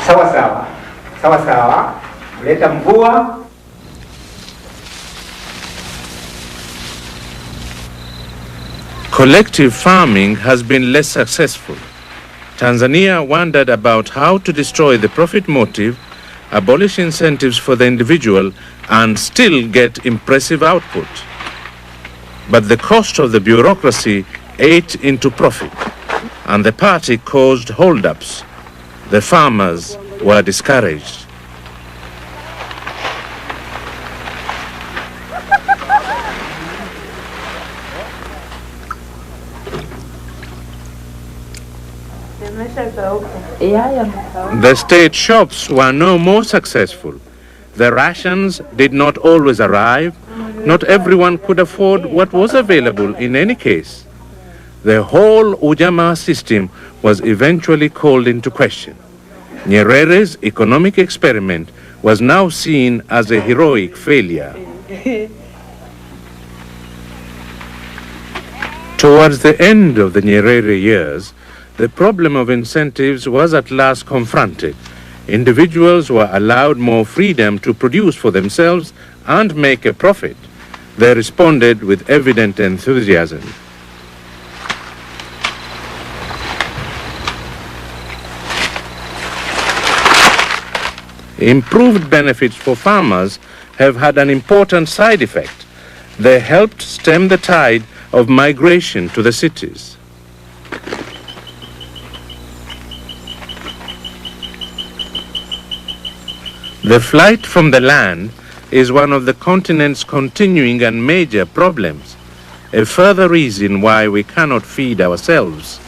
sawa sawa, sawa sawa, leta mvua. Collective farming has been less successful. Tanzania wondered about how to destroy the profit motive, abolish incentives for the individual, and still get impressive output. But the cost of the bureaucracy ate into profit, and the party caused hold-ups. The farmers were discouraged. The state shops were no more successful. The rations did not always arrive. Not everyone could afford what was available in any case. The whole Ujamaa system was eventually called into question. Nyerere's economic experiment was now seen as a heroic failure. Towards the end of the Nyerere years, the problem of incentives was at last confronted. Individuals were allowed more freedom to produce for themselves and make a profit. They responded with evident enthusiasm. Improved benefits for farmers have had an important side effect. They helped stem the tide of migration to the cities. The flight from the land is one of the continent's continuing and major problems, a further reason why we cannot feed ourselves.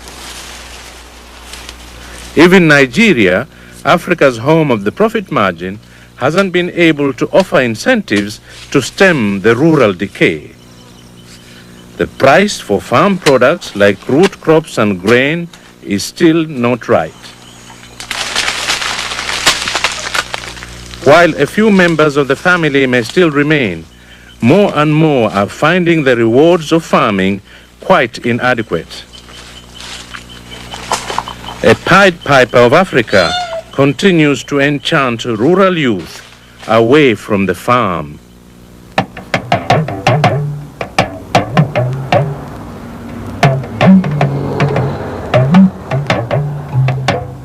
Even Nigeria, Africa's home of the profit margin, hasn't been able to offer incentives to stem the rural decay. The price for farm products like root crops and grain is still not right. While a few members of the family may still remain, more and more are finding the rewards of farming quite inadequate. A Pied Piper of Africa continues to enchant rural youth away from the farm.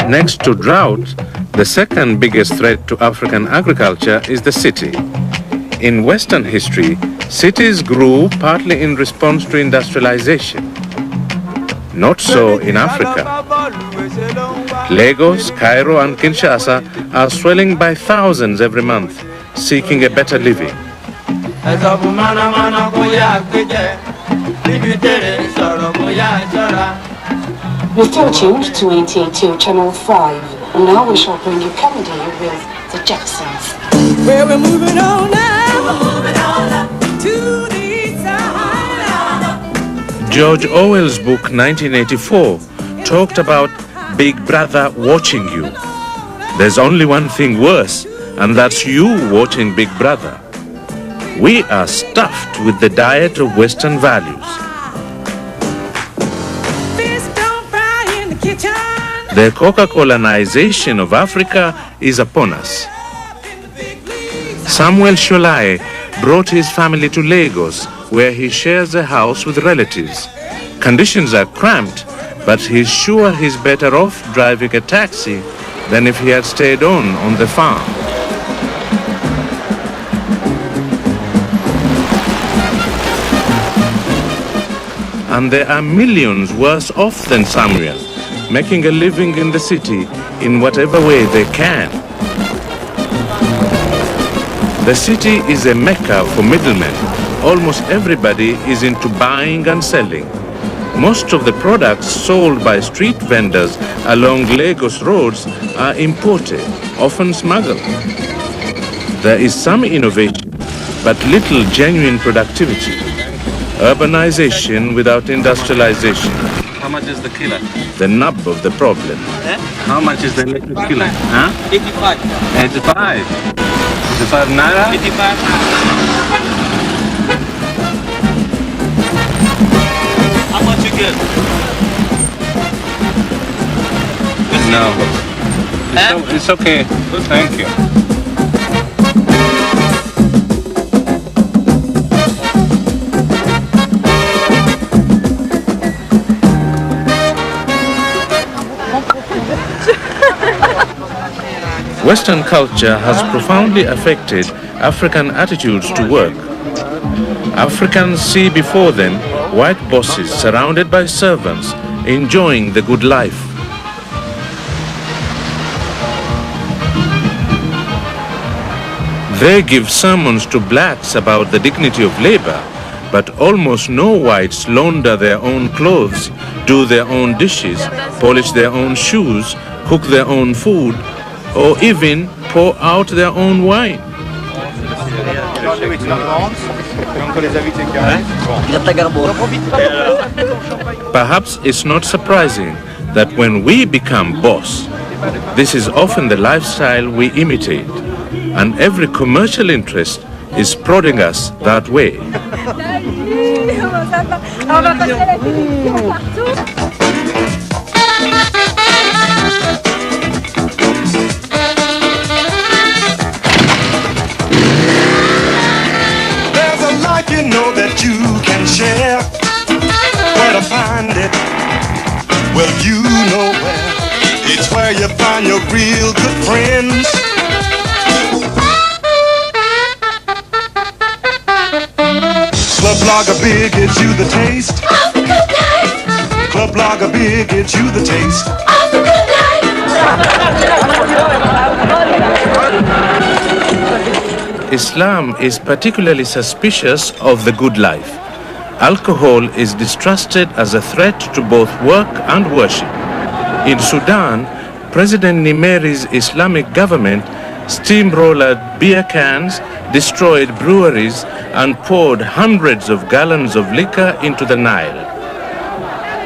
Next to drought, the second biggest threat to African agriculture is the city. In Western history, cities grew partly in response to industrialization. Not so in Africa. Lagos, Cairo, and Kinshasa are swelling by thousands every month, seeking a better living. You're still tuned to 88.2 Channel 5. And now we shall bring you comedy with the Jacksons. Well, we're moving on now. We're moving on to the east side. George Orwell's book 1984 talked about Big Brother watching you. There's only one thing worse, and that's you watching Big Brother. We are stuffed with the diet of Western values. The Coca-Colanization of Africa is upon us. Samuel Sholai brought his family to Lagos, where he shares a house with relatives. Conditions are cramped, but he's sure he's better off driving a taxi than if he had stayed on the farm. And there are millions worse off than Samuel, making a living in the city in whatever way they can. The city is a mecca for middlemen. Almost everybody is into buying and selling. Most of the products sold by street vendors along Lagos roads are imported, often smuggled. There is some innovation, but little genuine productivity. Urbanization without industrialization. How much is the kilo? The nub of the problem. How much is the electric kilo? Huh? 85. 85. 85 naira? 85. How much you get? No. It's okay. Thank you. Western culture has profoundly affected African attitudes to work. Africans see before them white bosses surrounded by servants, enjoying the good life. They give sermons to blacks about the dignity of labor, but almost no whites launder their own clothes, do their own dishes, polish their own shoes, cook their own food, or even pour out their own wine. Perhaps it's not surprising that when we become boss, this is often the lifestyle we imitate, and every commercial interest is prodding us that way. You know that you can share. Where to find it? Well, you know where. It's where you find your real good friends. Club Lager beer gives you the taste of the good life. Club Lager beer gives you the taste of the good life. Islam is particularly suspicious of the good life. Alcohol is distrusted as a threat to both work and worship. In Sudan, President Nimeri's Islamic government steamrollered beer cans, destroyed breweries, and poured hundreds of gallons of liquor into the Nile.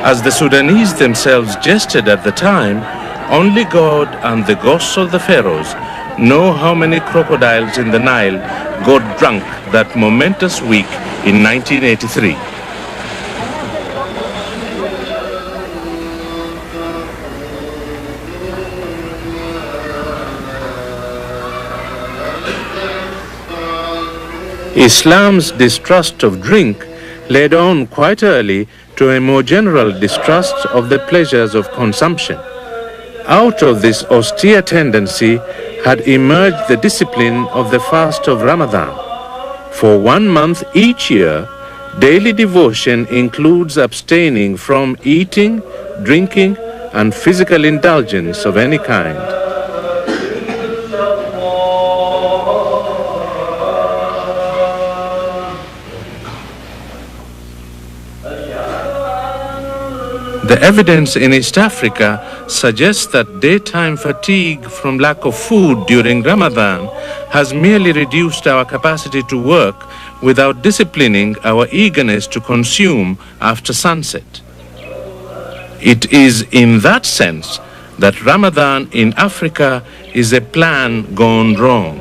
As the Sudanese themselves jested at the time, only God and the ghosts of the pharaohs know how many crocodiles in the Nile got drunk that momentous week in 1983. Islam's distrust of drink led on quite early to a more general distrust of the pleasures of consumption. Out of this austere tendency had emerged the discipline of the fast of Ramadan. For 1 month each year, daily devotion includes abstaining from eating, drinking, and physical indulgence of any kind. The evidence in East Africa suggests that daytime fatigue from lack of food during Ramadan has merely reduced our capacity to work without disciplining our eagerness to consume after sunset. It is in that sense that Ramadan in Africa is a plan gone wrong.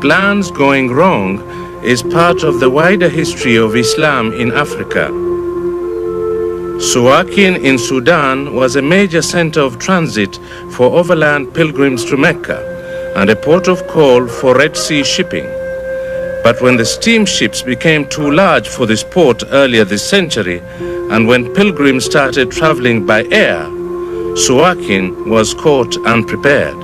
Plans going wrong is part of the wider history of Islam in Africa. Suakin in Sudan was a major center of transit for overland pilgrims to Mecca and a port of call for Red Sea shipping. But when the steamships became too large for this port earlier this century, and when pilgrims started traveling by air, Suakin was caught unprepared.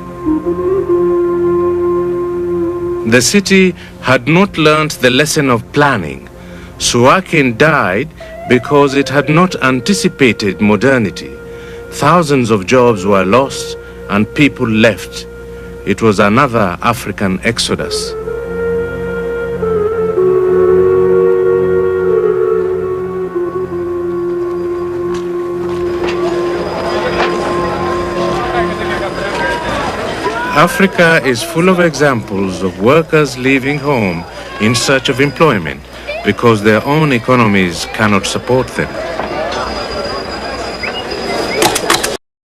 The city had not learnt the lesson of planning. Suakin died because it had not anticipated modernity. Thousands of jobs were lost and people left. It was another African exodus. Africa is full of examples of workers leaving home in search of employment because their own economies cannot support them.